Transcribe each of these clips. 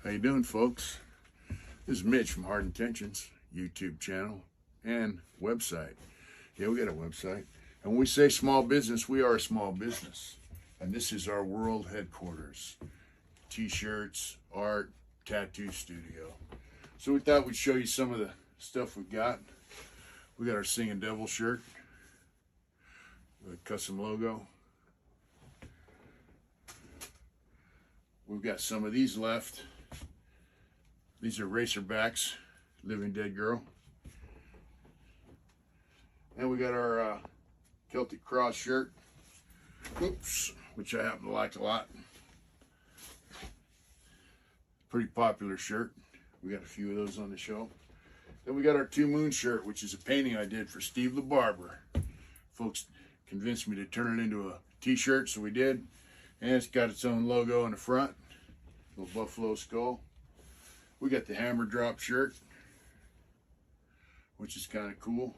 How you doing, folks? This is Mitch from Hard Intentions YouTube channel and website. Yeah, we got a website. And when we say small business, we are a small business. And this is our world headquarters. T-shirts, art, tattoo studio. So we thought we'd show you some of the stuff we got. We got our Singing Devil shirt with a custom logo. We've got some of these left. These are Racerbacks, Living Dead Girl. And we got our Celtic Cross shirt, oops, which I happen to like a lot. Pretty popular shirt. We got a few of those on the show. Then we got our Two Moon shirt, which is a painting I did for Steve the Barber. Folks convinced me to turn it into a t-shirt, so we did. And it's got its own logo on the front, little buffalo skull. We got the Hammer Drop shirt, which is kind of cool.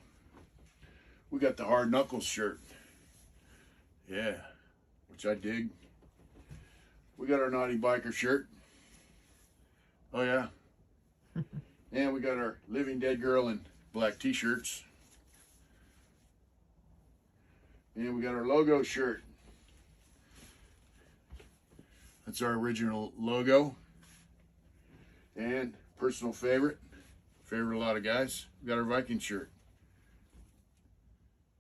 We got the Hard Knuckles shirt, yeah, which I dig. We got our Naughty Biker shirt, oh yeah. And we got our Living Dead Girl in black t-shirts. And we got our logo shirt. That's our original logo. And personal favorite a lot of guys, we got our Viking shirt.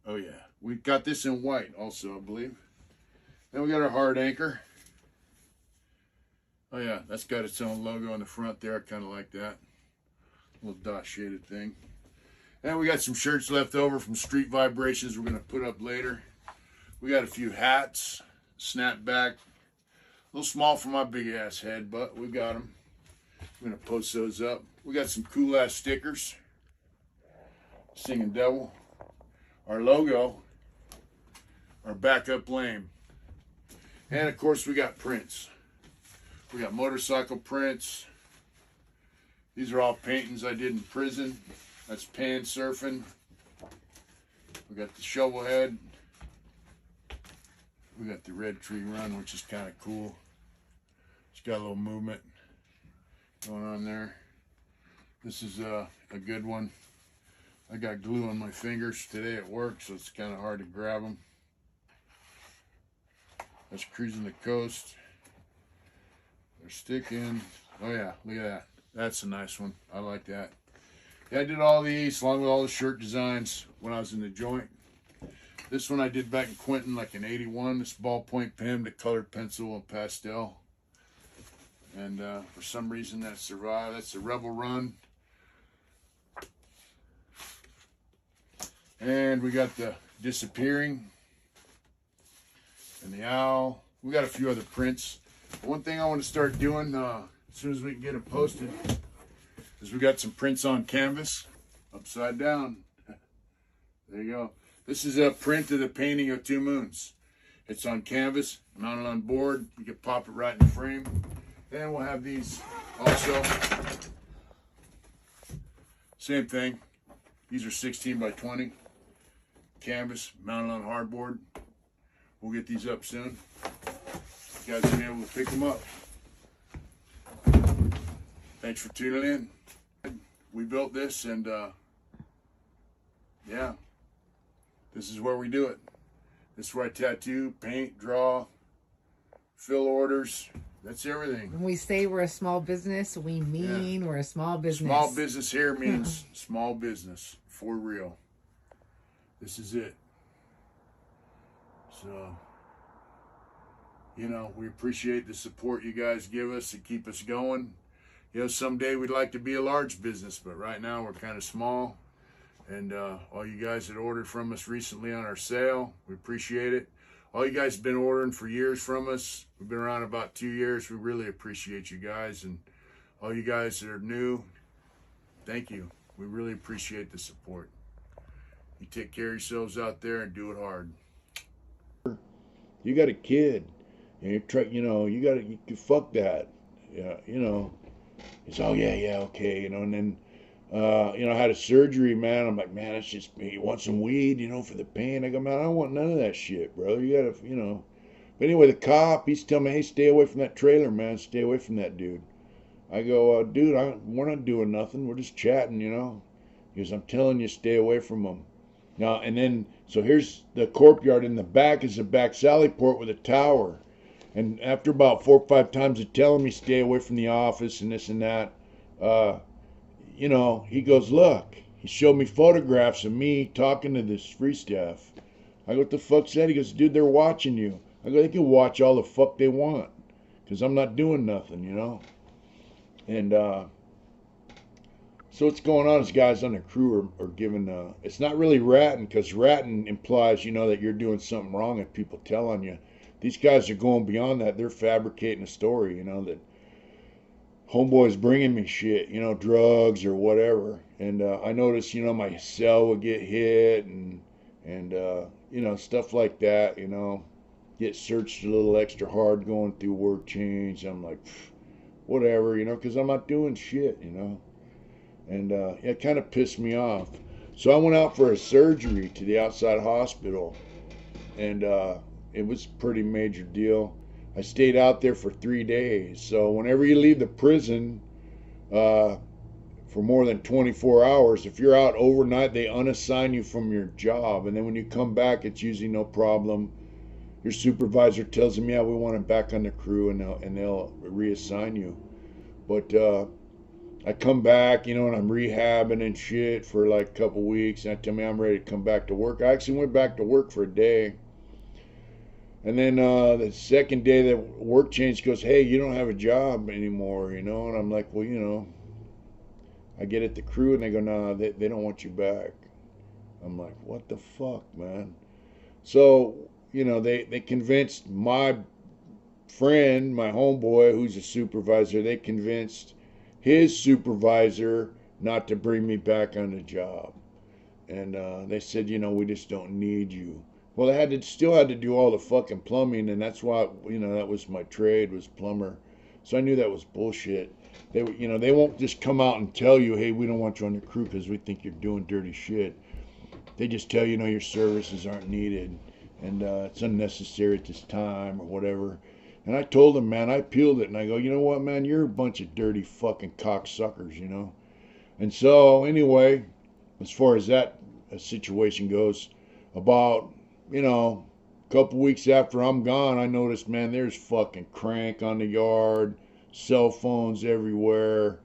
Oh yeah, we got this in white also, I believe. Then we got our Hard Anchor. Oh yeah, that's got its own logo on the front there. I kind of like that little dot shaded thing. And we got some shirts left over from Street Vibrations we're going to put up later. We got a few hats, snapback, a little small for my big ass head, but we got them. I'm going to post those up. We got some cool ass stickers. Singing Devil. Our logo. Our Backup Lame. And of course we got prints. We got motorcycle prints. These are all paintings I did in prison. That's Pan Surfing. We got the Shovel Head. We got the Red Tree Run, which is kind of cool. It's got a little movement going on there. This is a good one. I got glue on my fingers today at work, so it's kind of hard to grab them. That's Cruising the Coast. They're sticking. Oh yeah, look at that. That's a nice one. I like that. Yeah, I did all these along with all the shirt designs when I was in the joint. This one I did back in Quentin, like in '81. This ballpoint pen, the colored pencil and pastel. And for some reason that survived. That's the Rebel Run. And we got the Disappearing and the Owl. We got a few other prints. One thing I want to start doing as soon as we can get them posted is we got some prints on canvas, upside down. There you go. This is a print of the painting of Two Moons. It's on canvas, mounted on board. You can pop it right in the frame. And we'll have these also. Same thing. These are 16 by 20. Canvas, mounted on hardboard. We'll get these up soon. You guys will be able to pick them up. Thanks for tuning in. We built this and yeah, this is where we do it. This is where I tattoo, paint, draw, fill orders. That's everything. When we say we're a small business, we mean we're a small business. Small business here means small business, for real. This is it. So, you know, we appreciate the support you guys give us to keep us going. You know, someday we'd like to be a large business, but right now we're kind of small. And all you guys that ordered from us recently on our sale, we appreciate it. All you guys have been ordering for years from us. We've been around about 2 years. We really appreciate you guys. And all you guys that are new, thank you. We really appreciate the support. You take care of yourselves out there and do it hard. You got a kid, and you're trying, you know, you fuck that. Yeah, you know. It's, oh, yeah, okay, you know, and then, you know, I had a surgery, man. I'm like, man, it's just, you want some weed, you know, for the pain? I go, man, I don't want none of that shit, bro. You gotta, you know. But anyway, the cop, he's telling me, hey, stay away from that trailer, man. Stay away from that dude. I go, dude, we're not doing nothing. We're just chatting, you know. He goes, I'm telling you, stay away from them. Now, and then, so here's the corp yard. In the back is a back sally port with a tower. And after about 4 or 5 times of telling me stay away from the office and this and that, you know, he goes, look. He showed me photographs of me talking to this free staff. I go, what the fuck's that? He goes, dude, they're watching you. I go, they can watch all the fuck they want. Because I'm not doing nothing, you know. And so what's going on is guys on the crew are giving, it's not really ratting, because ratting implies, you know, that you're doing something wrong and people tell on you. These guys are going beyond that. They're fabricating a story, you know, that homeboy's bringing me shit, you know, drugs or whatever. And I noticed, you know, my cell would get hit and you know, stuff like that, you know. Get searched a little extra hard going through work change. I'm like, whatever, you know, because I'm not doing shit, you know. And it kind of pissed me off. So I went out for a surgery to the outside hospital. And it was a pretty major deal. I stayed out there for 3 days. So whenever you leave the prison for more than 24 hours, if you're out overnight, they unassign you from your job. And then when you come back, it's usually no problem. Your supervisor tells them, yeah, we want him back on the crew, and they'll reassign you. But I come back, you know, and I'm rehabbing and shit for like a couple weeks. And I tell me I'm ready to come back to work. I actually went back to work for a day. And then the second day that work change goes, hey, you don't have a job anymore, you know. And I'm like, well, you know, I get at the crew and they go, nah, they don't want you back. I'm like, what the fuck, man? So, you know, they convinced my friend, my homeboy, who's a supervisor, they convinced his supervisor not to bring me back on the job. And they said, you know, we just don't need you. Well, they still had to do all the fucking plumbing, and that's why, you know, that was my trade, was plumber. So I knew that was bullshit. You know, they won't just come out and tell you, hey, we don't want you on the crew because we think you're doing dirty shit. They just tell you, know, your services aren't needed, and it's unnecessary at this time or whatever. And I told them, man, I peeled it, and I go, you know what, man, you're a bunch of dirty fucking cocksuckers, you know. And so anyway, as far as that situation goes, about, you know, a couple weeks after I'm gone, I noticed, man, there's fucking crank on the yard, cell phones everywhere,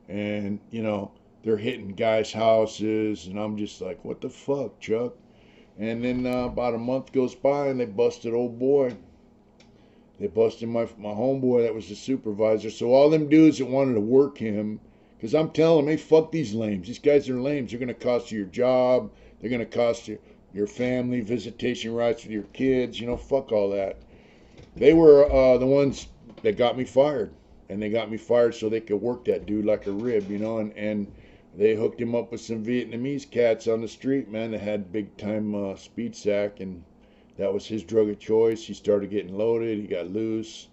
and, you know, they're hitting guys' houses, and I'm just like, what the fuck, Chuck? And then about a month goes by, and they busted old boy. They busted my homeboy that was the supervisor. So all them dudes that wanted to work him, because I'm telling them, hey, fuck these lames. These guys are lames. They're going to cost you your job. They're going to cost you your family, visitation rights with your kids. You know, fuck all that. They were the ones that got me fired. And they got me fired so they could work that dude like a rib, you know. And they hooked him up with some Vietnamese cats on the street, man, that had big-time speed sack. And that was his drug of choice. He started getting loaded. He got loose.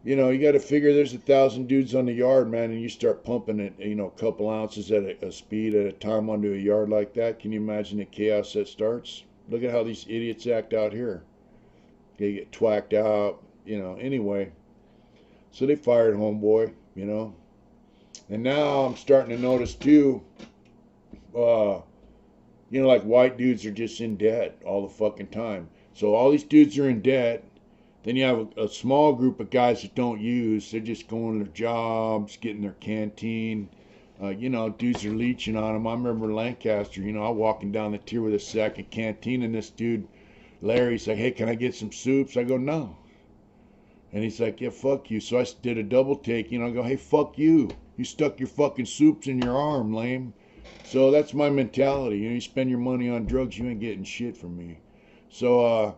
You know, you got to figure there's 1,000 dudes on the yard, man, and you start pumping it, you know, a couple ounces at a speed at a time onto a yard like that. Can you imagine the chaos that starts? Look at how these idiots act out here. They get twacked out, you know, anyway. So they fired homeboy, you know. And now I'm starting to notice, too, you know, like white dudes are just in debt all the fucking time. So all these dudes are in debt. Then you have a small group of guys that don't use. They're just going to their jobs, getting their canteen. You know, dudes are leeching on them. I remember Lancaster, you know, I'm walking down the tier with a sack of canteen, and this dude, Larry's like, hey, can I get some soups? I go, no. And he's like, yeah, fuck you. So I did a double take, you know, I go, hey, fuck you. You stuck your fucking soups in your arm, lame. So that's my mentality. You know, you spend your money on drugs, you ain't getting shit from me. So,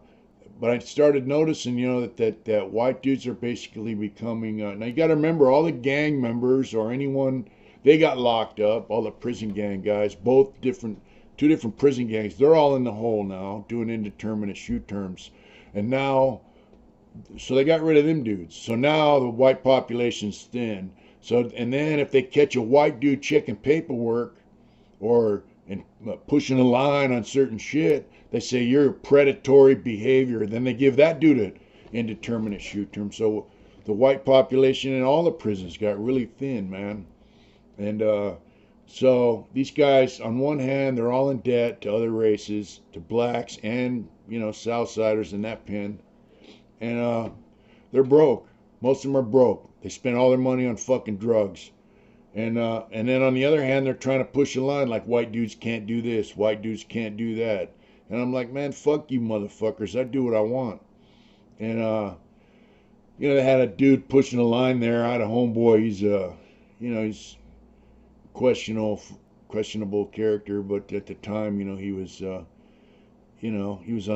but I started noticing, you know, that white dudes are basically becoming, now you got to remember, all the gang members or anyone, they got locked up, all the prison gang guys, two different prison gangs, they're all in the hole now, doing indeterminate shoot terms. And now, so they got rid of them dudes. So now the white population's thin. So, and then if they catch a white dude checking paperwork or pushing a line on certain shit, they say you're predatory behavior. Then they give that dude an indeterminate shoot term. So the white population in all the prisons got really thin, man. And so these guys, on one hand, they're all in debt to other races, to blacks and, Southsiders in that pen. And they're broke. Most of them are broke. They spend all their money on fucking drugs. And then on the other hand, they're trying to push a line like white dudes can't do this, white dudes can't do that. And I'm like, man, fuck you motherfuckers. I do what I want. And they had a dude pushing a line there. I had a homeboy. He's questionable character, but at the time, he was on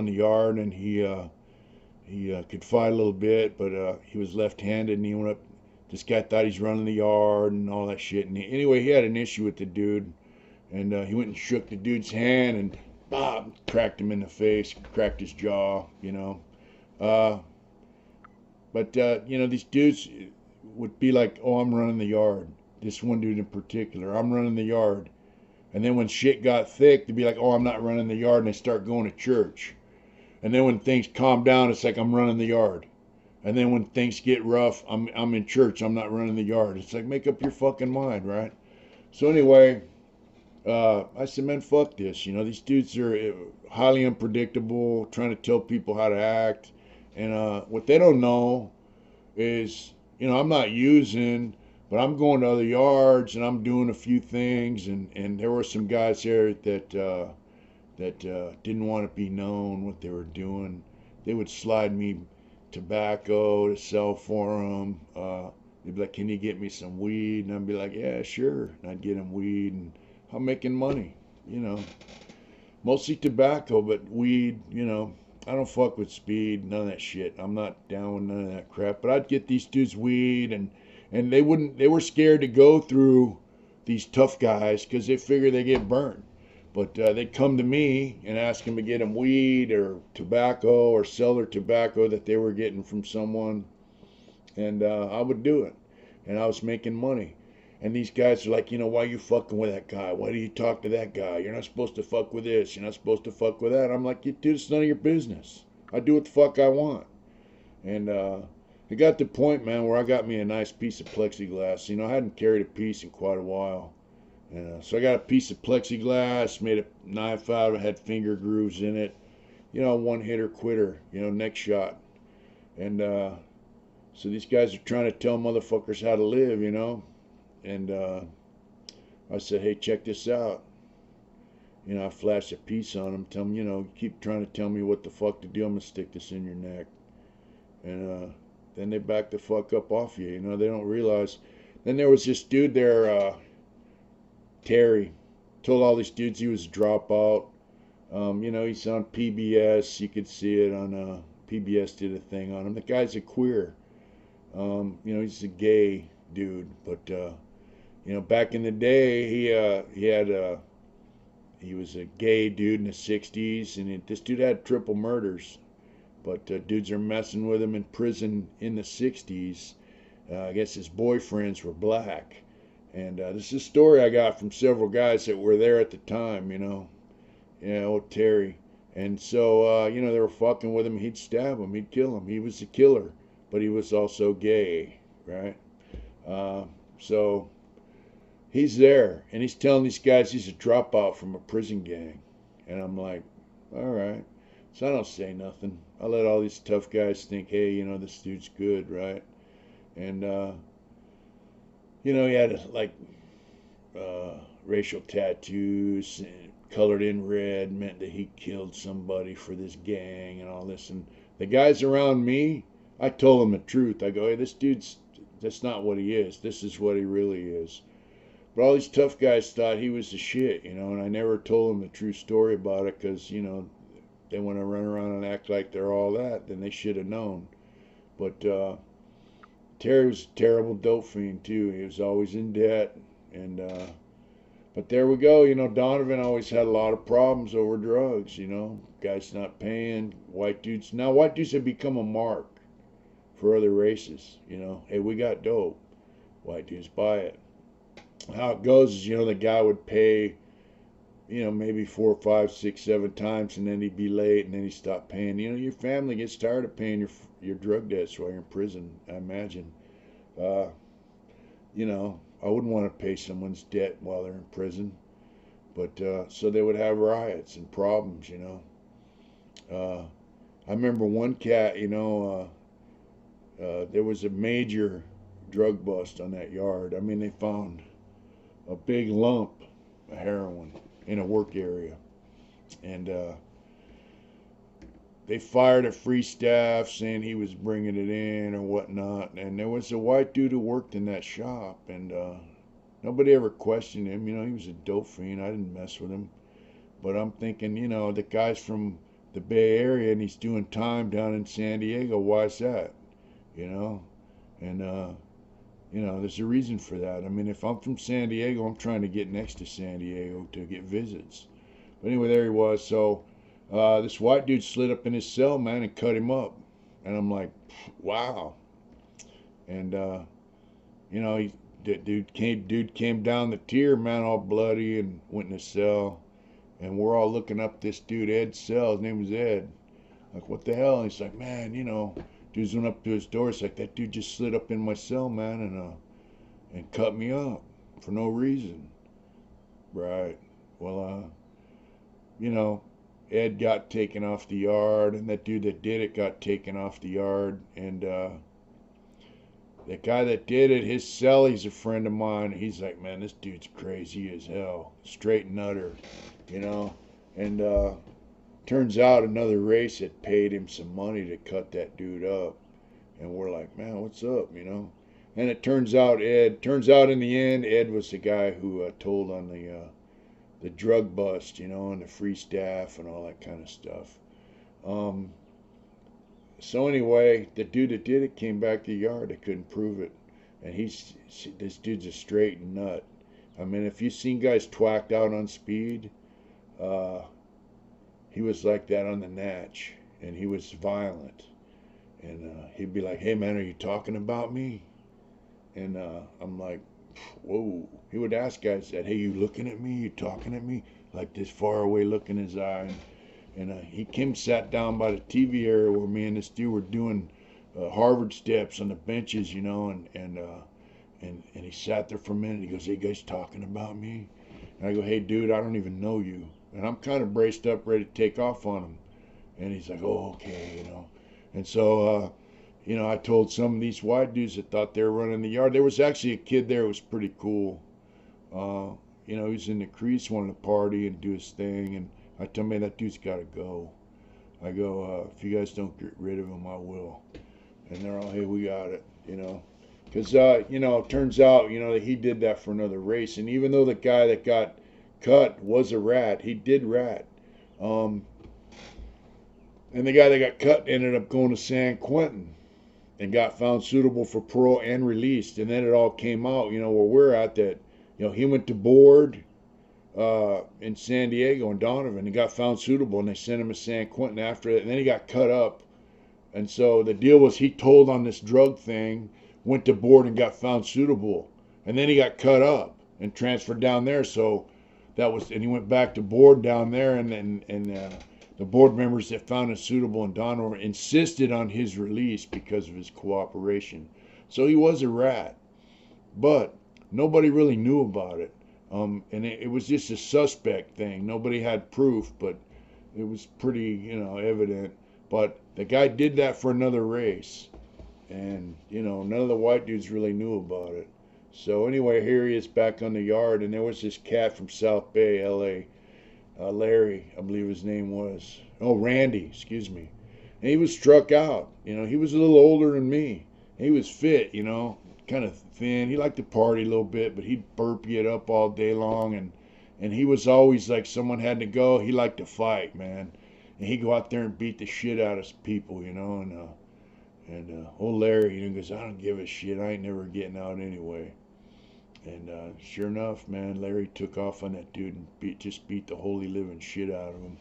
the yard, and he could fight a little bit, but he was left-handed, and he went up. This guy thought he's running the yard and all that shit. And anyway, he had an issue with the dude, and he went and shook the dude's hand and cracked him in the face, cracked his jaw, But these dudes would be like, oh, I'm running the yard. This one dude in particular, I'm running the yard. And then when shit got thick, they'd be like, oh, I'm not running the yard, and they start going to church. And then when things calm down, it's like, I'm running the yard. And then when things get rough, I'm in church. I'm not running the yard. It's like, make up your fucking mind, right? So anyway, I said, man, fuck this. These dudes are highly unpredictable, trying to tell people how to act. And what they don't know is, I'm not using, but I'm going to other yards and I'm doing a few things. And there were some guys there that didn't want to be known what they were doing. They would slide me tobacco to sell for them. They'd be like, can you get me some weed? And I'd be like, yeah, sure. And I'd get them weed, and I'm making money, Mostly tobacco, but weed, I don't fuck with speed, none of that shit. I'm not down with none of that crap. But I'd get these dudes weed, and they were scared to go through these tough guys because they figure they get burned. But they'd come to me and ask them to get them weed or tobacco or sell their tobacco that they were getting from someone. And I would do it. And I was making money. And these guys are like, why are you fucking with that guy? Why do you talk to that guy? You're not supposed to fuck with this. You're not supposed to fuck with that. I'm like, dude, it's none of your business. I do what the fuck I want. And it got to the point, man, where I got me a nice piece of plexiglass. I hadn't carried a piece in quite a while. And so I got a piece of plexiglass, made a knife out of it, had finger grooves in it. One hitter quitter, next shot. And so these guys are trying to tell motherfuckers how to live, And I said, hey, check this out. I flashed a piece on them, tell them, you keep trying to tell me what the fuck to do, I'm going to stick this in your neck. And then they back the fuck up off you, they don't realize. Then there was this dude there, Terry, told all these dudes he was a dropout. He's on PBS. You could see it on PBS did a thing on him. The guy's a queer. He's a gay dude. But back in the day, he was a gay dude in the '60s, and this dude had triple murders. But dudes are messing with him in prison in the '60s. I guess his boyfriends were black. And this is a story I got from several guys that were there at the time, old Terry. And so, they were fucking with him. He'd stab him. He'd kill him. He was a killer, but he was also gay, right? So he's there, and he's telling these guys he's a dropout from a prison gang. And I'm like, all right. So I don't say nothing. I let all these tough guys think, hey, this dude's good, right? And he had racial tattoos, colored in red, meant that he killed somebody for this gang and all this. And the guys around me, I told them the truth. I go, hey, that's not what he is. This is what he really is. But all these tough guys thought he was the shit, and I never told them the true story about it because, they want to run around and act like they're all that, then they should have known. But Terry was a terrible dope fiend too. He was always in debt, and but there we go. Donovan always had a lot of problems over drugs. Guys not paying, white dudes. Now white dudes have become a mark for other races. Hey, we got dope. White dudes buy it. How it goes is, the guy would pay maybe 4, 5, 6, 7 times, and then he'd be late, and then he'd stop paying. Your family gets tired of paying your drug debts while you're in prison, I imagine. Uh, I wouldn't want to pay someone's debt while they're in prison, but so they would have riots and problems. I remember one cat. There was a major drug bust on that yard. I mean, they found a big lump of heroin in a work area, and they fired a free staff saying he was bringing it in or whatnot. And there was a white dude who worked in that shop, and nobody ever questioned him. He was a dope fiend. I didn't mess with him, but I'm thinking, the guy's from the Bay Area and he's doing time down in San Diego. Why is that? And there's a reason for that. I mean, if I'm from San Diego, I'm trying to get next to San Diego to get visits. But anyway, there he was. So this white dude slid up in his cell, man, and cut him up. And I'm like, wow. And dude came down the tier, man, all bloody, and went in his cell. And we're all looking up this dude, Ed's cell. His name was Ed. Like, what the hell? And he's like, man, dudes went up to his door. It's like, that dude just slid up in my cell, man, and cut me up for no reason. Right. Well, Ed got taken off the yard, and that dude that did it got taken off the yard. And the guy that did it, his cellie's a friend of mine. He's like, man, this dude's crazy as hell. Straight nutter, And turns out another race had paid him some money to cut that dude up. And we're like, man, what's up, And it turns out in the end, Ed was the guy who told on the drug bust, and the free staff and all that kind of stuff. So anyway, the dude that did it came back to the yard. They couldn't prove it. And this dude's a straight nut. I mean, if you've seen guys twacked out on speed, he was like that on the natch, and he was violent. And he'd be like, hey, man, are you talking about me? And I'm like, whoa. He would ask guys that, hey, you looking at me? You talking at me? Like this far away look in his eye. And he came sat down by the TV area where me and this dude were doing Harvard steps on the benches, and he sat there for a minute. He goes, hey, guys talking about me? And I go, hey, dude, I don't even know you. And I'm kind of braced up, ready to take off on him. And he's like, oh, okay, And so, I told some of these white dudes that thought they were running the yard. There was actually a kid there who was pretty cool. He was in the crease, wanted to party and do his thing. And I told him, man, that dude's got to go. I go, if you guys don't get rid of him, I will. And they're all, hey, we got it, Because, it turns out, that he did that for another race. And even though the guy that got cut was a rat, he did rat. And the guy that got cut ended up going to San Quentin and got found suitable for parole and released. And then it all came out, where we're at that, he went to board in San Diego and Donovan and got found suitable, and they sent him to San Quentin after it. And then he got cut up. And so the deal was he told on this drug thing, went to board and got found suitable. And then he got cut up and transferred down there. So and he went back to board down there, and the board members that found him suitable in Donovan insisted on his release because of his cooperation. So he was a rat, but nobody really knew about it. And it was just a suspect thing. Nobody had proof, but it was pretty, evident. But the guy did that for another race, and none of the white dudes really knew about it. So anyway, here he is back on the yard, and there was this cat from South Bay, L.A., Larry, I believe his name was. Oh, Randy, excuse me. And he was struck out. He was a little older than me. He was fit, kind of thin. He liked to party a little bit, but he'd burp it up all day long. And he was always like someone had to go. He liked to fight, man. And he'd go out there and beat the shit out of people, And old Larry, goes, I don't give a shit. I ain't never getting out anyway. And sure enough, man, Larry took off on that dude and just beat the holy living shit out of him.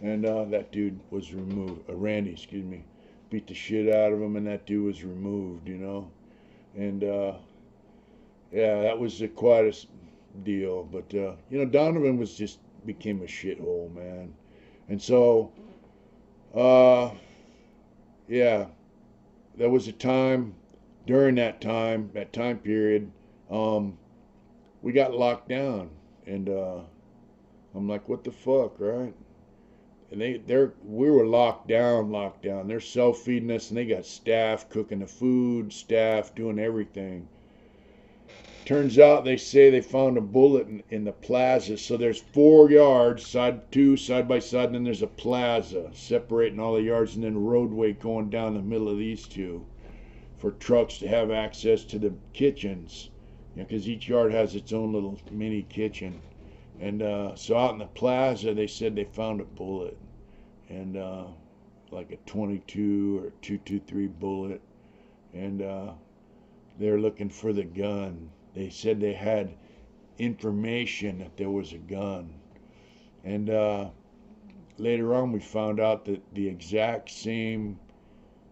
And that dude was removed. Randy, excuse me, beat the shit out of him, and that dude was removed, And yeah, that was quite a deal. But Donovan was just became a shithole, man. And so, yeah, there was a time, during that time period, we got locked down. And I'm like, what the fuck, right? And we were locked down. They're self-feeding us, and they got staff cooking the food, staff doing everything. Turns out they say they found a bullet in the plaza. So there's 4 yards, two side by side, and then there's a plaza separating all the yards, and then a roadway going down the middle of these two for trucks to have access to the kitchens. Because each yard has its own little mini kitchen. And so out in the plaza, they said they found a bullet, and like a 22 or 223 bullet, and they're looking for the gun. They said they had information that there was a gun, and later on we found out that the exact same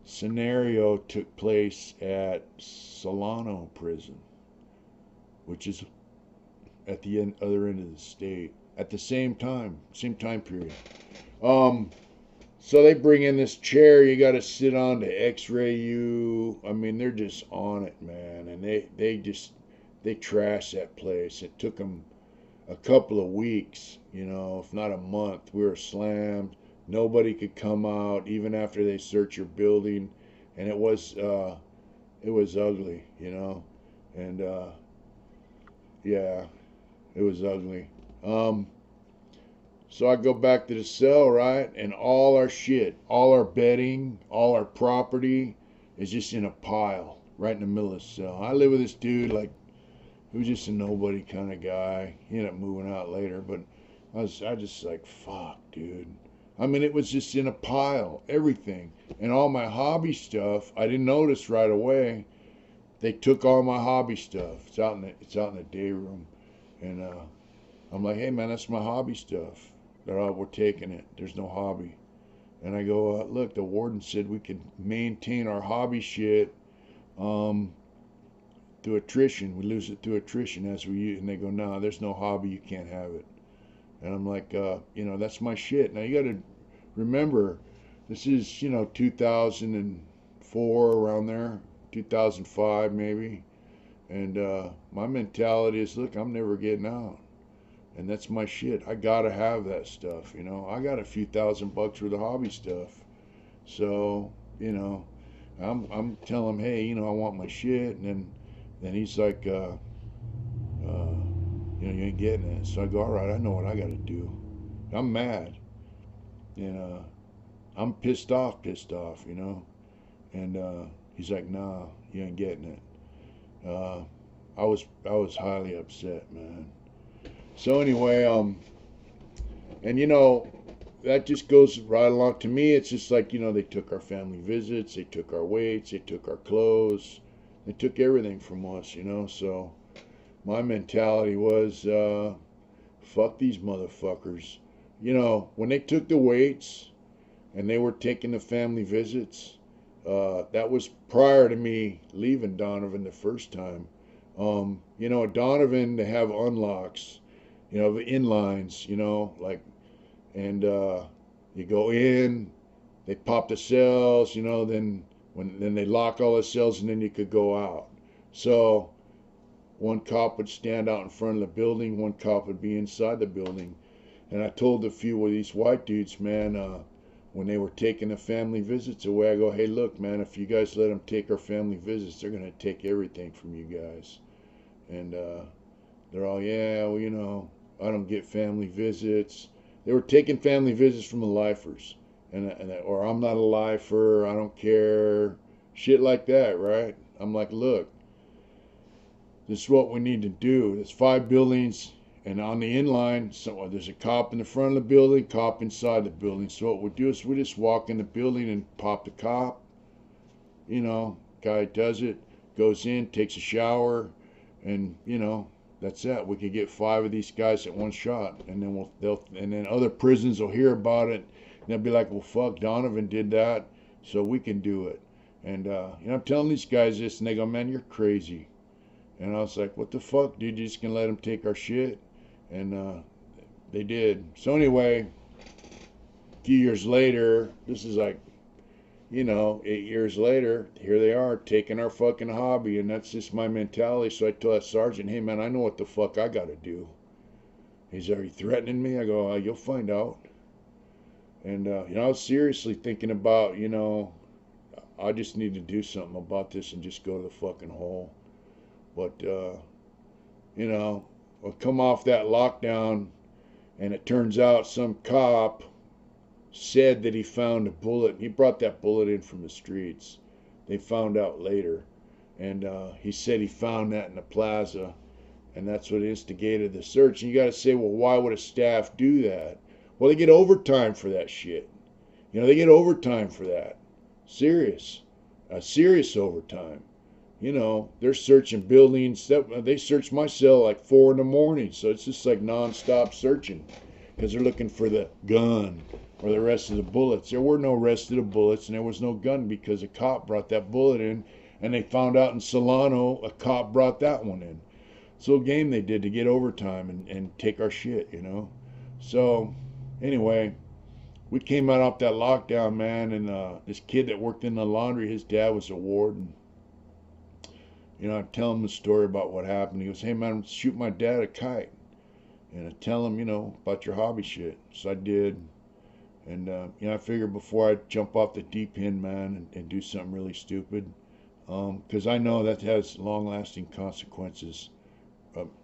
scenario took place at Solano Prison, which is at the other end of the state at the same time period. So they bring in this chair you got to sit on to x-ray you. I mean, they're just on it, man. And they trash that place. It took them a couple of weeks, if not a month. We were slammed. Nobody could come out even after they search your building, and it was ugly, and yeah, it was ugly. So I go back to the cell, right? And all our shit, all our bedding, all our property is just in a pile right in the middle of the cell. I live with this dude, like, he was just a nobody kind of guy. He ended up moving out later, but I just like, fuck, dude. I mean, it was just in a pile, everything. And all my hobby stuff, I didn't notice right away. They took all my hobby stuff. It's out in the day room. And I'm like, hey, man, that's my hobby stuff. They're all, we're taking it. There's no hobby. And I go, look, the warden said we could maintain our hobby shit through attrition. We lose it through attrition as we use. And they go, no, there's no hobby. You can't have it. And I'm like, that's my shit. Now, you got to remember, this is, 2004, around there, 2005 maybe. And my mentality is, look, I'm never getting out. And that's my shit. I got to have that stuff, I got a few $1,000 worth of hobby stuff. So, I'm telling him, hey, I want my shit. And then he's like, you ain't getting it. So I go, all right, I know what I got to do. I'm mad. I'm pissed off, And he's like, nah, you ain't getting it. I was highly upset, man. So anyway, and that just goes right along. To me, it's just like, they took our family visits, they took our weights, they took our clothes, they took everything from us, So my mentality was, fuck these motherfuckers. When they took the weights and they were taking the family visits, that was prior to me leaving Donovan the first time. At Donovan, they have unlocks, the inlines, and you go in, they pop the cells, then they lock all the cells, and then you could go out. So one cop would stand out in front of the building, one cop would be inside the building. And I told a few of these white dudes, man, when they were taking the family visits away, I go, hey, look, man, if you guys let them take our family visits, they're going to take everything from you guys. And they're all, yeah, well, I don't get family visits. They were taking family visits from the lifers. Or I'm not a lifer, I don't care, shit like that, right? I'm like, look, this is what we need to do. There's 5 buildings, and on the inline, so there's a cop in the front of the building, cop inside the building. So what we do is we just walk in the building and pop the cop. Guy does it, goes in, takes a shower, and that's it. We could get 5 of these guys at one shot, and then then other prisons will hear about it, and they'll be like, well, fuck, Donovan did that, so we can do it. And I'm telling these guys this, and they go, man, you're crazy. And I was like, what the fuck, dude? You just gonna let them take our shit? And they did. So anyway, a few years later, this is like, 8 years later, here they are taking our fucking hobby, and that's just my mentality. So I told that sergeant, hey man, I know what the fuck I gotta do. He's, are you threatening me? I go, you'll find out. And, I was seriously thinking about, I just need to do something about this and just go to the fucking hole. But, I come off that lockdown, and it turns out some cop said that he found a bullet. He brought that bullet in from the streets. They found out later. And he said he found that in the plaza, and that's what instigated the search. And you got to say, well, why would a staff do that? Well, they get overtime for that shit. They get overtime for that. Serious overtime. They're searching buildings. They searched my cell like 4 in the morning, so it's just like non-stop searching because they're looking for the gun or the rest of the bullets. There were no rest of the bullets, and there was no gun because a cop brought that bullet in, and they found out in Solano a cop brought that one in. So a game they did to get overtime and take our shit, So anyway, we came out off that lockdown, man, and this kid that worked in the laundry, his dad was a warden. I tell him the story about what happened. He goes, hey man, shoot my dad a kite. And I tell him, about your hobby shit. So I did. And, I figured before I jump off the deep end, man, and do something really stupid, because I know that has long-lasting consequences,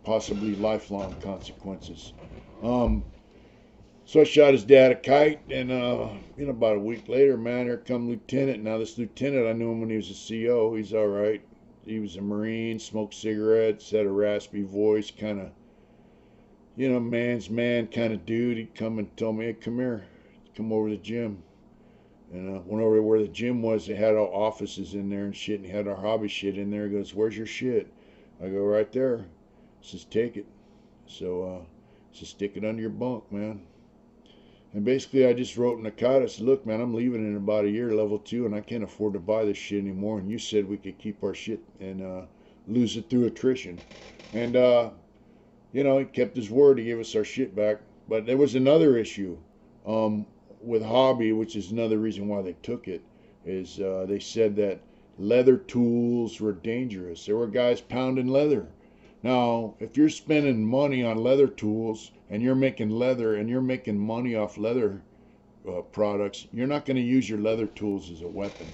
possibly lifelong consequences. So I shot his dad a kite, and, about a week later, man, here come Lieutenant. Now, this Lieutenant, I knew him when he was a CO. He's all right. He was a Marine, smoked cigarettes, had a raspy voice, kind of, man's man kind of dude. He'd come and tell me, hey, come here. Come over to the gym. And went over to where the gym was. They had all offices in there and shit, and he had our hobby shit in there. He goes, where's your shit? I go, right there. He says, take it. So, he says, stick it under your bunk, man. And basically, I just wrote in the card, I said, look, man, I'm leaving in about a year, level 2, and I can't afford to buy this shit anymore. And you said we could keep our shit and lose it through attrition. And, he kept his word. He gave us our shit back. But there was another issue with hobby, which is another reason why they took it, is they said that leather tools were dangerous. There were guys pounding leather. Now, if you're spending money on leather tools and you're making leather and you're making money off leather products, you're not going to use your leather tools as a weapon.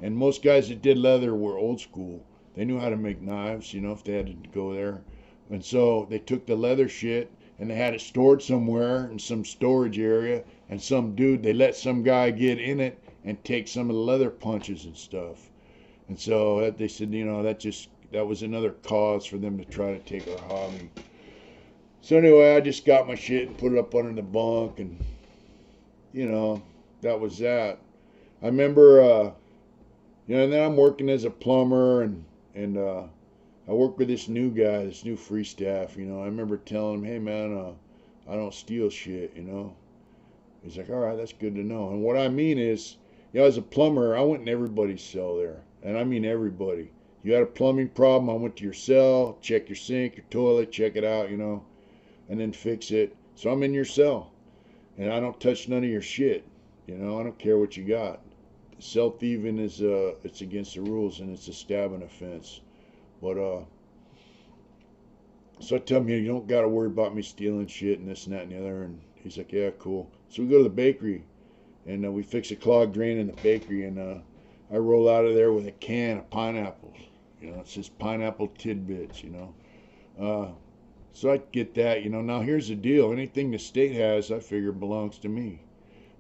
And most guys that did leather were old school. They knew how to make knives, if they had to go there. And so they took the leather shit and they had it stored somewhere in some storage area, and they let some guy get in it and take some of the leather punches and stuff. And so they said, that was another cause for them to try to take our hobby. So anyway, I just got my shit and put it up under the bunk, and that was that. I remember, and then I'm working as a plumber, and I work with this new guy, this new free staff. I remember telling him, hey man, I don't steal shit. He's like, all right, that's good to know. And what I mean is, as a plumber, I went in everybody's cell there, and I mean everybody. You had a plumbing problem, I went to your cell, check your sink, your toilet, check it out, and then fix it. So I'm in your cell, and I don't touch none of your shit. I don't care what you got. Cell thieving is it's against the rules, and it's a stabbing offense. But so I tell him, you don't got to worry about me stealing shit and this and that and the other. And he's like, yeah, cool. So we go to the bakery, and we fix a clogged drain in the bakery, and I roll out of there with a can of pineapples. It says pineapple tidbits, So I get that, Now here's the deal. Anything the state has, I figure belongs to me.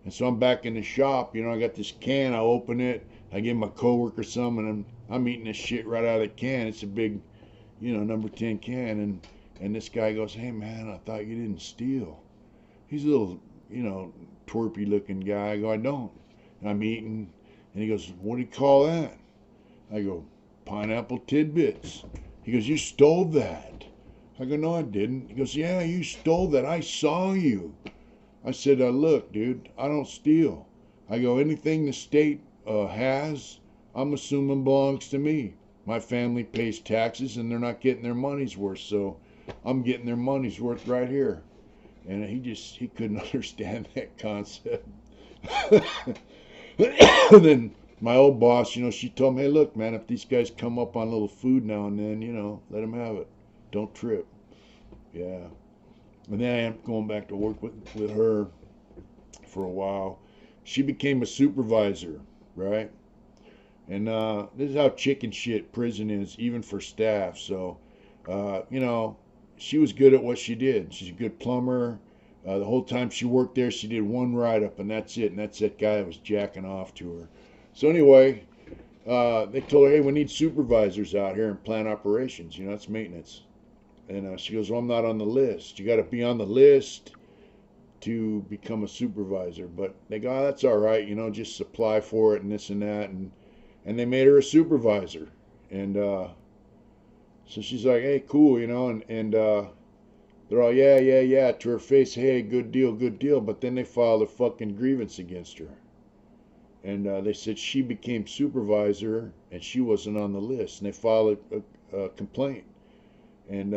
And so I'm back in the shop, I got this can, I open it, I give my coworker some, and I'm eating this shit right out of the can. It's a big, number 10 can, and this guy goes, hey man, I thought you didn't steal. He's a little, twerpy looking guy. I go, I don't. And I'm eating, and he goes, what do you call that? I go, pineapple tidbits. He goes, you stole that. I go, no, I didn't. He goes, yeah, you stole that. I saw you. I said, look, dude, I don't steal. I go, anything the state has, I'm assuming belongs to me. My family pays taxes, and they're not getting their money's worth, so I'm getting their money's worth right here. And he couldn't understand that concept. Then my old boss, she told me, hey, look, man, if these guys come up on a little food now and then, let them have it. Don't trip. Yeah. And then I ended up going back to work with her for a while. She became a supervisor, right? And this is how chicken shit prison is, even for staff. So, she was good at what she did. She's a good plumber. The whole time she worked there, she did one write-up, and that's it. And that's that guy that was jacking off to her. So anyway, they told her, hey, we need supervisors out here in plant operations. It's maintenance. And she goes, well, I'm not on the list. You got to be on the list to become a supervisor. But they go, oh, that's all right. Just apply for it and this and that. And they made her a supervisor. And so she's like, hey, cool, and they're all, yeah, to her face, hey, good deal. But then they filed a fucking grievance against her. And they said she became supervisor and she wasn't on the list. And they filed a complaint. And,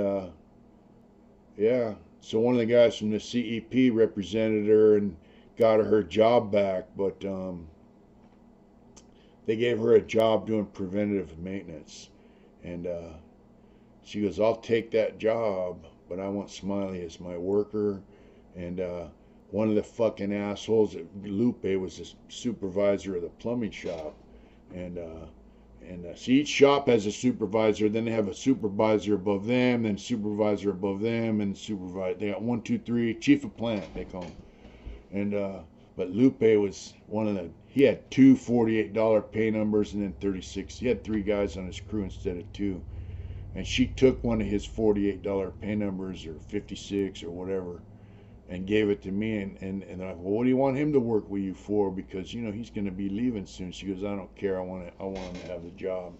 yeah, so one of the guys from the CEP represented her and got her job back. But they gave her a job doing preventative maintenance. And she goes, I'll take that job, but I want Smiley as my worker. And one of the fucking assholes, Lupe, was the supervisor of the plumbing shop. And so each shop has a supervisor, then they have a supervisor above them, then supervisor above them, and supervisor. They got 1, 2, 3, chief of plant, they call him. And but Lupe was he had two $48 pay numbers and then 36. He had 3 guys on his crew instead of 2. And she took one of his $48 pay numbers or 56 or whatever and gave it to me. And I'm like, well, what do you want him to work with you for? Because, he's going to be leaving soon. She goes, I don't care. I want him to have the job.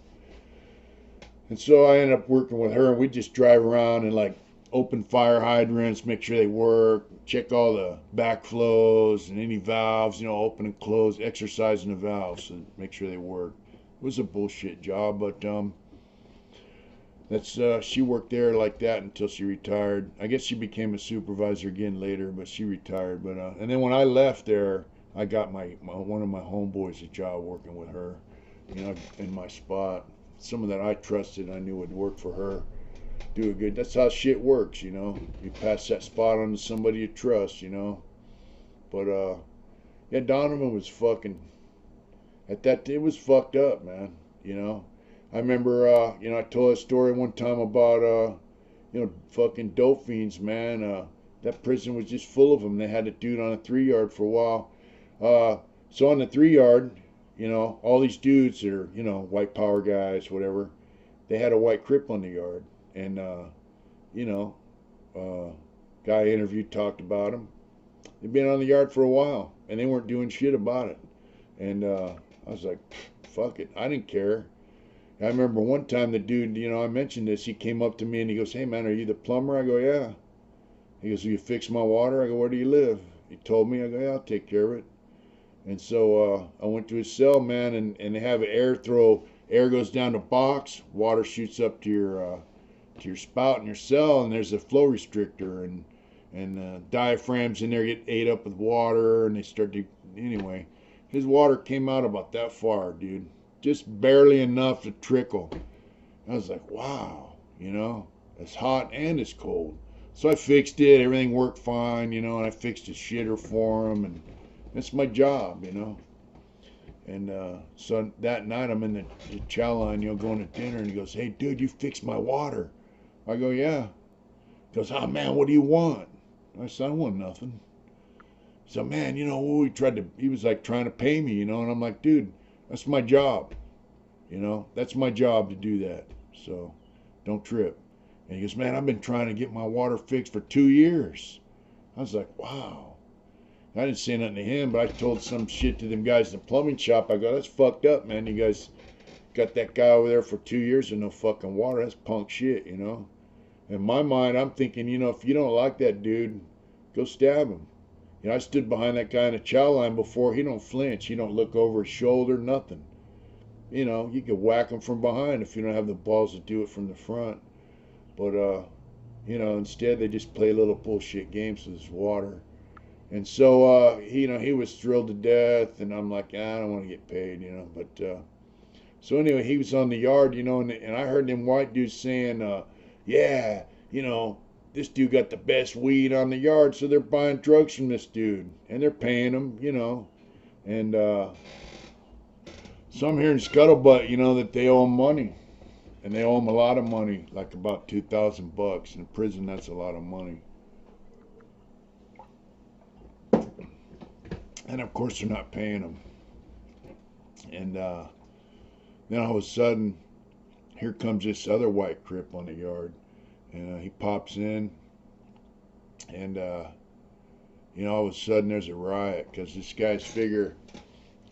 And so I ended up working with her. And we just drive around and like open fire hydrants, make sure they work, check all the backflows and any valves, open and close, exercising the valves and make sure they work. It was a bullshit job, but she worked there like that until she retired. I guess she became a supervisor again later, but she retired. But and then when I left there, I got one of my homeboys a job working with her, in my spot. Someone that I trusted, I knew would work for her, do a good. That's how shit works, You pass that spot on to somebody you trust, But yeah, Donovan was fucking. It was fucked up, man. I remember, I told a story one time about, fucking dope fiends, man. That prison was just full of them. They had a dude on a 3-yard for a while. So on the 3-yard, all these dudes that are, white power guys, whatever, they had a white crip on the yard. And, guy I interviewed talked about them. They'd been on the yard for a while, and they weren't doing shit about it. And I was like, fuck it. I didn't care. I remember one time the dude, I mentioned this, he came up to me and he goes, hey man, are you the plumber? I go, yeah. He goes, will you fix my water? I go, where do you live? He told me. I go, yeah, I'll take care of it. And so I went to his cell, man, and they have an air goes down the box, water shoots up to your spout in your cell, and there's a flow restrictor, and diaphragms in there get ate up with water, and they start to, anyway, his water came out about that far, dude. Just barely enough to trickle. I was like, wow, it's hot and it's cold. So I fixed it. Everything worked fine, and I fixed his shitter for him, and that's my job, And so that night I'm in the chow line, going to dinner, and he goes, hey, dude, you fixed my water. I go, yeah. He goes, oh, man, what do you want? I said, I want nothing. He said, man, he was like trying to pay me, and I'm like, dude, that's my job. That's my job to do that. So don't trip. And he goes, man, I've been trying to get my water fixed for 2 years. I was like, wow. I didn't say nothing to him, but I told some shit to them guys in the plumbing shop. I go, that's fucked up, man. You guys got that guy over there for 2 years with no fucking water. That's punk shit, In my mind, I'm thinking, if you don't like that dude, go stab him. I stood behind that guy in the chow line before. He don't flinch. He don't look over his shoulder, nothing. You could whack him from behind if you don't have the balls to do it from the front. But You know, instead they just play little bullshit games with his water. And so, he was thrilled to death, and I'm like, I don't want to get paid, But so anyway, he was on the yard, and I heard them white dudes saying, yeah, this dude got the best weed on the yard, so they're buying drugs from this dude, and they're paying him, And so I'm hearing scuttlebutt, that they owe him money, and they owe him a lot of money, like about $2,000. In prison, that's a lot of money. And of course, they're not paying him. And then all of a sudden, here comes this other white crip on the yard, and he pops in, and all of a sudden there's a riot because this guy's figure,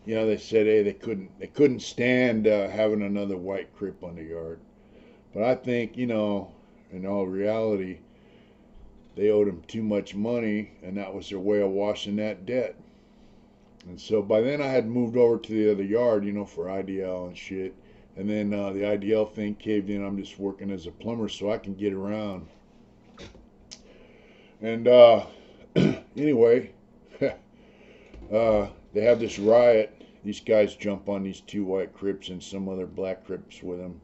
they said, hey, they couldn't stand having another white crip on the yard, but I think, in all reality, they owed him too much money, and that was their way of washing that debt. And so by then I had moved over to the other yard, for IDL and shit. And then the IDL thing caved in. I'm just working as a plumber so I can get around. And anyway, they have this riot. These guys jump on these two white crips and some other black crips with them.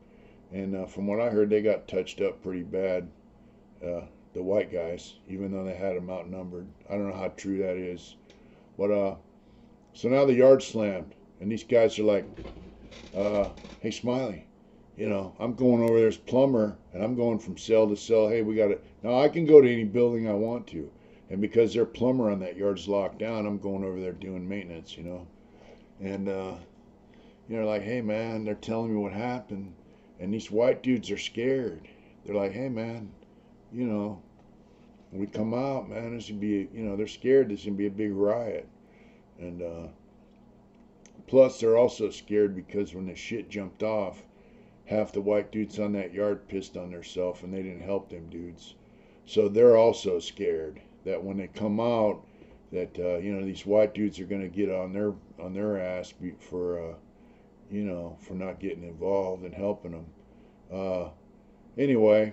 And from what I heard, they got touched up pretty bad, the white guys, even though they had them outnumbered. I don't know how true that is. But so now the yard's slammed, and these guys are like, hey, Smiley, I'm going over there as plumber, and I'm going from cell to cell. Hey, we got to, now I can go to any building I want to. And because their plumber on that yard's locked down, I'm going over there doing maintenance, And, like, hey, man, they're telling me what happened. And these white dudes are scared. They're like, hey, man, when we come out, man, this would be, they're scared this is going to be a big riot. And plus, they're also scared because when the shit jumped off, half the white dudes on that yard pissed on themselves, and they didn't help them dudes. So they're also scared that when they come out, that these white dudes are going to get on their ass for for not getting involved and helping them. Anyway,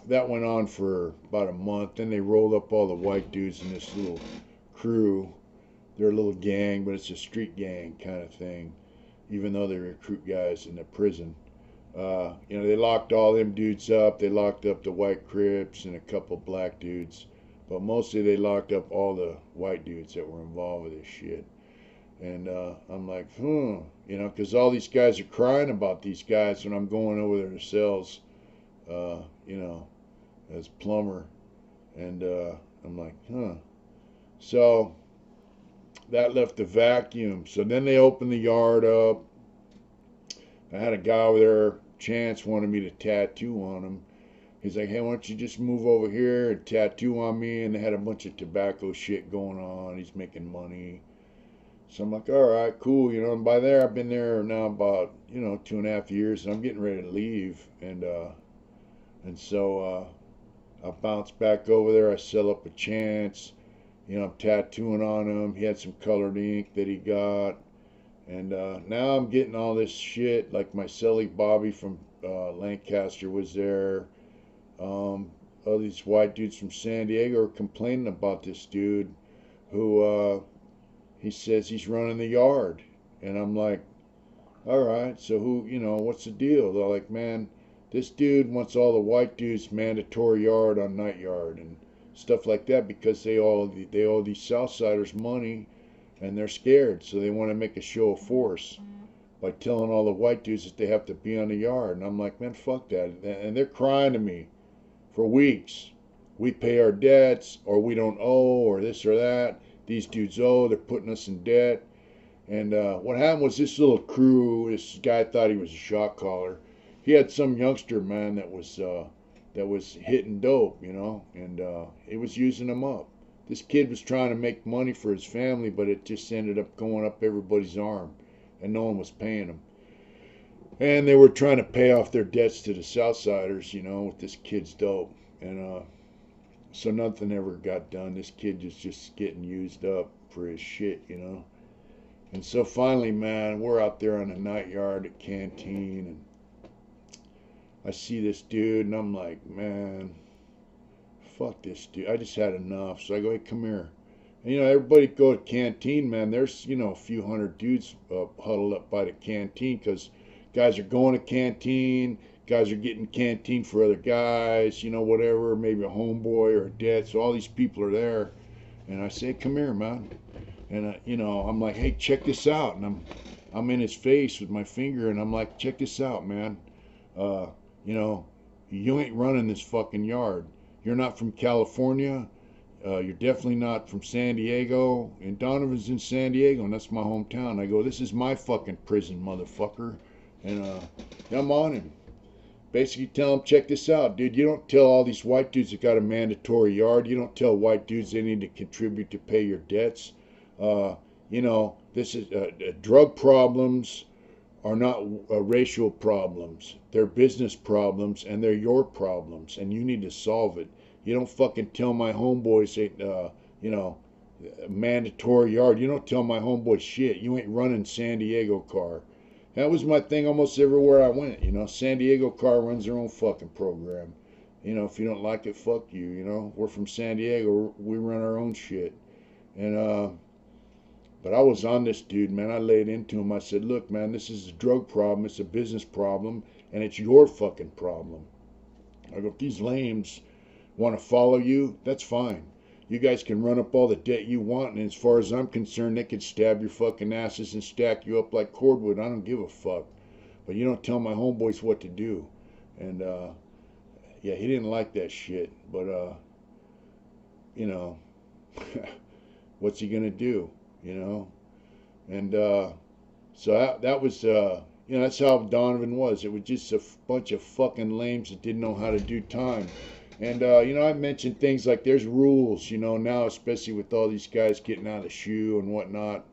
that went on for about a month. Then they rolled up all the white dudes in this little crew. They're a little gang, but it's a street gang kind of thing, even though they recruit guys in the prison. They locked all them dudes up. They locked up the white crips and a couple black dudes, but mostly they locked up all the white dudes that were involved with this shit. And I'm like, because all these guys are crying about these guys when I'm going over their cells, as plumber. And I'm like, So that left a vacuum. So then they opened the yard up. I had a guy over there, Chance, wanted me to tattoo on him. He's like, hey, why don't you just move over here and tattoo on me? And they had a bunch of tobacco shit going on. He's making money. So I'm like, all right, cool. And by there, I've been there now about, 2.5 years, and I'm getting ready to leave. And so I bounce back over there. I sell up a Chance. I'm tattooing on him. He had some colored ink that he got. And now I'm getting all this shit. Like my celly Bobby from Lancaster was there. All these white dudes from San Diego are complaining about this dude who he says he's running the yard. And I'm like, all right, so who, what's the deal? They're like, man, this dude wants all the white dudes mandatory yard on night yard and stuff like that because they owe these Southsiders money, and they're scared, so they want to make a show of force by telling all the white dudes that they have to be on the yard. And I'm like, man, fuck that. And they're crying to me for weeks. We pay our debts, or we don't owe, or this or that. These dudes owe. They're putting us in debt. And what happened was this little crew, this guy thought he was a shot caller. He had some youngster, man, that was hitting dope, and it was using them up. This kid was trying to make money for his family, but it just ended up going up everybody's arm, and no one was paying them. And they were trying to pay off their debts to the Southsiders, with this kid's dope. And so nothing ever got done. This kid was just getting used up for his shit, And so finally, man, we're out there on the night yard at Canteen, and I see this dude, and I'm like, man, fuck this dude. I just had enough. So I go, hey, come here. And, you know, everybody go to canteen, man. There's, you know, a few hundred dudes huddled up by the canteen because guys are going to canteen. Guys are getting canteen for other guys, you know, whatever, maybe a homeboy or a dad. So all these people are there. And I say, come here, man. And, you know, I'm like, hey, check this out. And I'm in his face with my finger. And I'm like, check this out, man. You know, you ain't running this fucking yard. You're not from California. You're definitely not from San Diego. And Donovan's in San Diego, and that's my hometown. I go, this is my fucking prison, motherfucker. And I'm on him. Basically tell him, check this out, dude. You don't tell all these white dudes that got a mandatory yard. You don't tell white dudes they need to contribute to pay your debts. You know, this is drug problems are not racial problems. They're business problems, and they're your problems, and you need to solve it. You don't fucking tell my homeboys that, you know, mandatory yard. You don't tell my homeboys shit. You ain't running San Diego car. That was my thing almost everywhere I went, you know. San Diego car runs their own fucking program. You know, if you don't like it, fuck you, you know. We're from San Diego. We run our own shit. And, but I was on this dude, man. I laid into him. I said, look, man, this is a drug problem. It's a business problem. And it's your fucking problem. I go, if these lames want to follow you, that's fine. You guys can run up all the debt you want, and as far as I'm concerned, they could stab your fucking asses and stack you up like cordwood. I don't give a fuck. But you don't tell my homeboys what to do. And, yeah, he didn't like that shit. But, you know, what's he gonna do, you know? And, so that was, you know, that's how Donovan was. It was just a bunch of fucking lames that didn't know how to do time. And, you know, I mentioned things like there's rules, you know, now, especially with all these guys getting out of shoe and whatnot.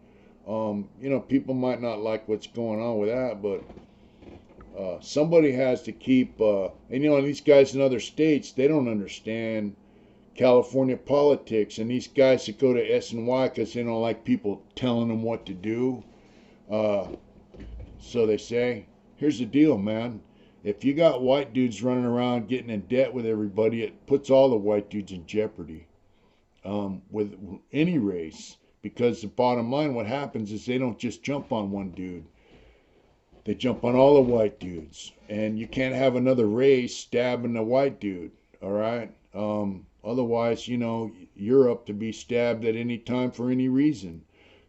You know, people might not like what's going on with that, but somebody has to keep, and, you know, these guys in other states, they don't understand California politics. And these guys that go to S&Y because they don't like people telling them what to do. So they say, here's the deal, man. If you got white dudes running around getting in debt with everybody, it puts all the white dudes in jeopardy with any race. Because the bottom line, what happens is they don't just jump on one dude. They jump on all the white dudes. And you can't have another race stabbing a white dude, all right? Otherwise, you know, you're up to be stabbed at any time for any reason.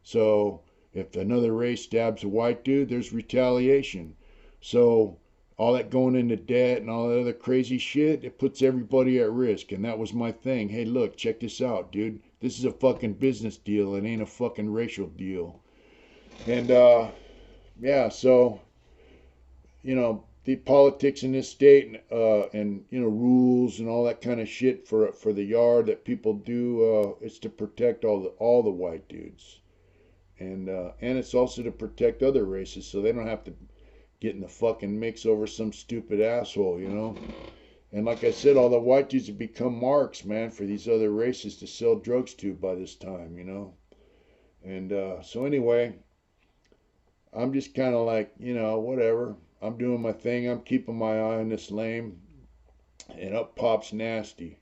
So if another race stabs a white dude, there's retaliation. So all that going into debt and all that other crazy shit, it puts everybody at risk. And that was my thing. Hey, look, check this out, dude. This is a fucking business deal. It ain't a fucking racial deal. And, yeah, so, you know, the politics in this state and, you know, rules and all that kind of shit for the yard that people do, it's to protect all the white dudes. And it's also to protect other races so they don't have to get in the fucking mix over some stupid asshole, you know. And like I said, all the white dudes have become marks, man, for these other races to sell drugs to by this time, you know. And so anyway, I'm just kind of like, you know, whatever. I'm doing my thing. I'm keeping my eye on this lame. And up pops Nasty.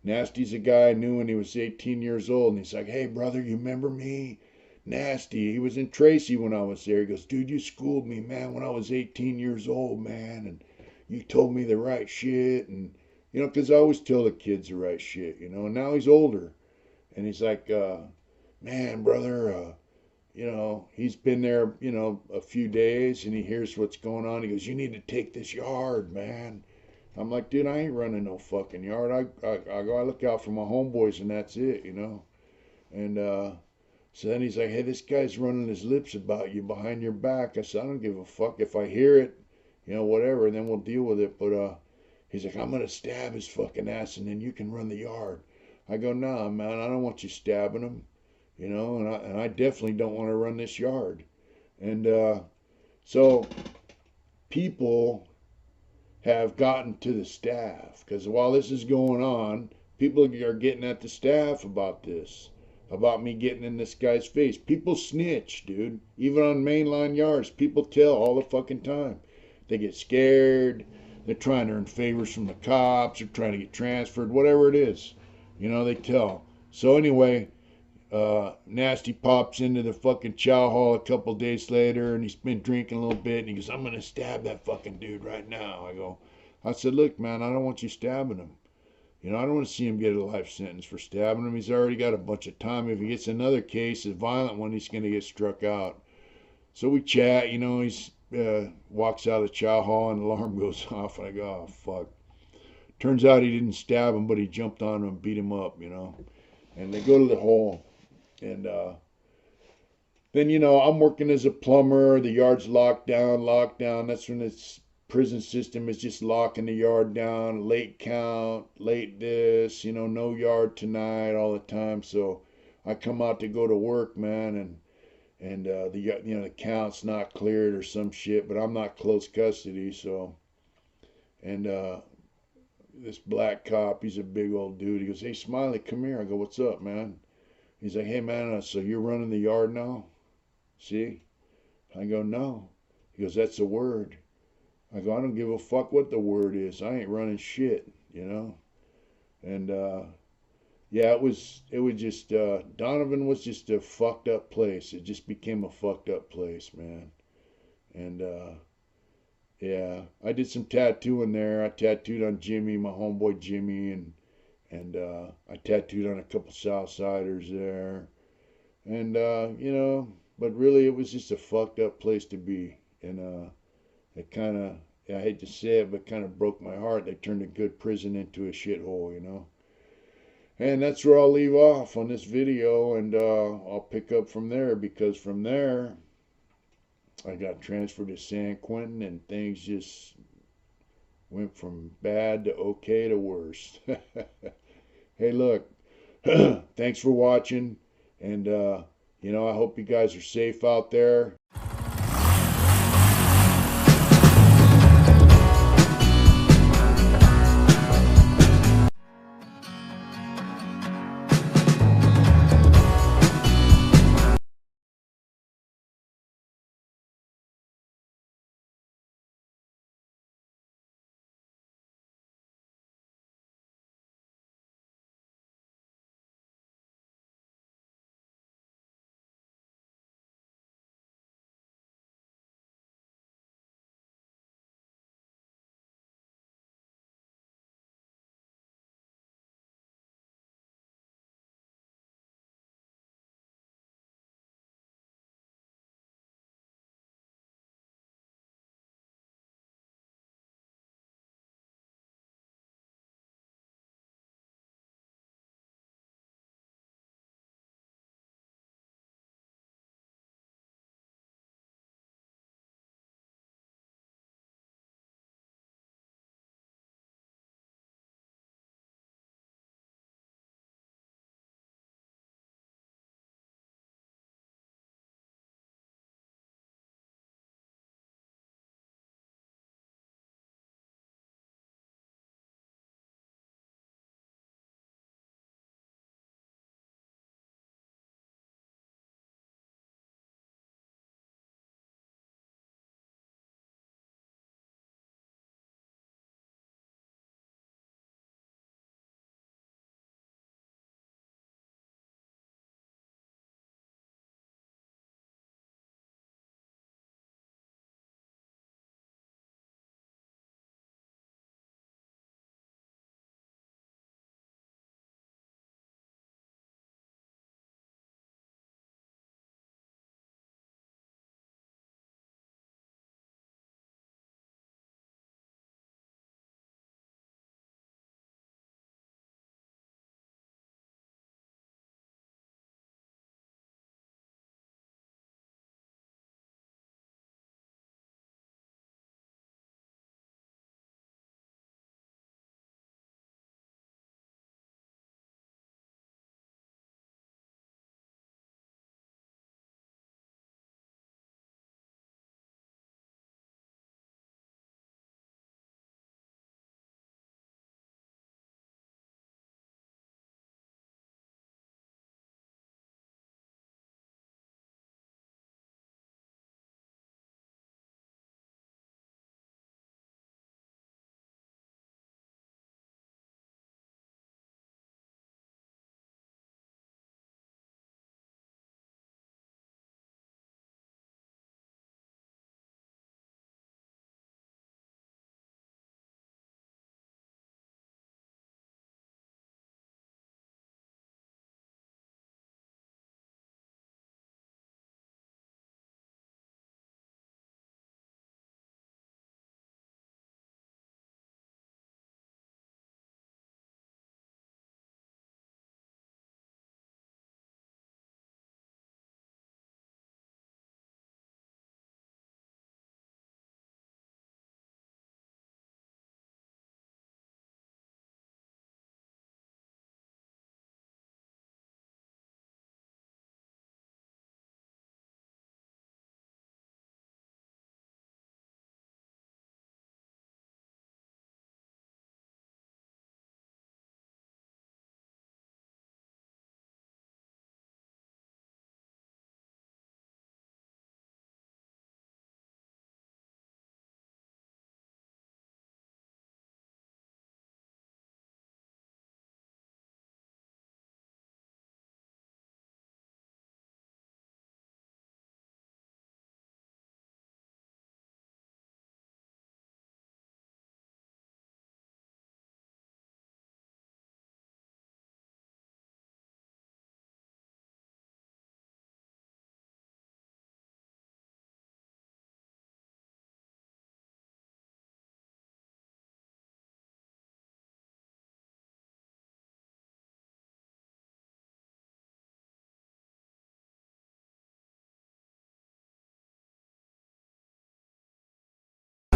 Nasty's a guy I knew when he was 18 years old. And he's like, hey, brother, you remember me? Nasty. He was in Tracy when I was there. He goes, dude, you schooled me, man, when I was 18 years old, man. And you told me the right shit. And, you know, because I always tell the kids the right shit, you know. And now he's older. And he's like, man, brother, you know, he's been there, you know, a few days. And he hears what's going on. He goes, you need to take this yard, man. I'm like, dude, I ain't running no fucking yard. I look out for my homeboys and that's it, you know. And, so then he's like, hey, this guy's running his lips about you behind your back. I said, I don't give a fuck. If I hear it, you know, whatever, and then we'll deal with it. But he's like, I'm going to stab his fucking ass and then you can run the yard. I go, nah, man, I don't want you stabbing him, you know, and I definitely don't want to run this yard. And so people have gotten to the staff because while this is going on, people are getting at the staff about this. About me getting in this guy's face. People snitch, dude. Even on mainline yards, people tell all the fucking time. They get scared. they're trying to earn favors from the cops, or trying to get transferred, whatever it is. You know, they tell. So anyway, Nasty pops into the fucking chow hall a couple days later, and he's been drinking a little bit, and he goes, I'm gonna stab that fucking dude right now. I said, look, man, I don't want you stabbing him. You know, I don't want to see him get a life sentence for stabbing him. He's already got a bunch of time. If he gets another case, a violent one, he's going to get struck out. So we chat, you know, he's walks out of the chow hall and the alarm goes off. And I go, oh, fuck. Turns out he didn't stab him, but he jumped on him and beat him up, you know. And they go to the hole. And then, you know, I'm working as a plumber. The yard's locked down. That's when it's prison system is just locking the yard down, late count, late this, you know, no yard tonight all the time. So I come out to go to work, man, and the count's not cleared or some shit, but I'm not close custody. So, and this black cop, he's a big old dude. He goes, hey, Smiley, come here. I go, what's up, man? He's like, hey, man, so you're running the yard now? See? I go, no. He goes, that's a word. I go, I don't give a fuck what the word is. I ain't running shit, you know? And, yeah, it was just, Donovan was just a fucked up place. It just became a fucked up place, man. And, yeah, I did some tattooing there. I tattooed on Jimmy, my homeboy Jimmy, and I tattooed on a couple Southsiders there. And, you know, but really it was just a fucked up place to be. And, it kind of, I hate to say it, but kind of broke my heart. They turned a good prison into a shithole, you know. And that's where I'll leave off on this video, and I'll pick up from there, because from there, I got transferred to San Quentin, and things just went from bad to okay to worse. Hey, look, thanks for watching, and, you know, I hope you guys are safe out there.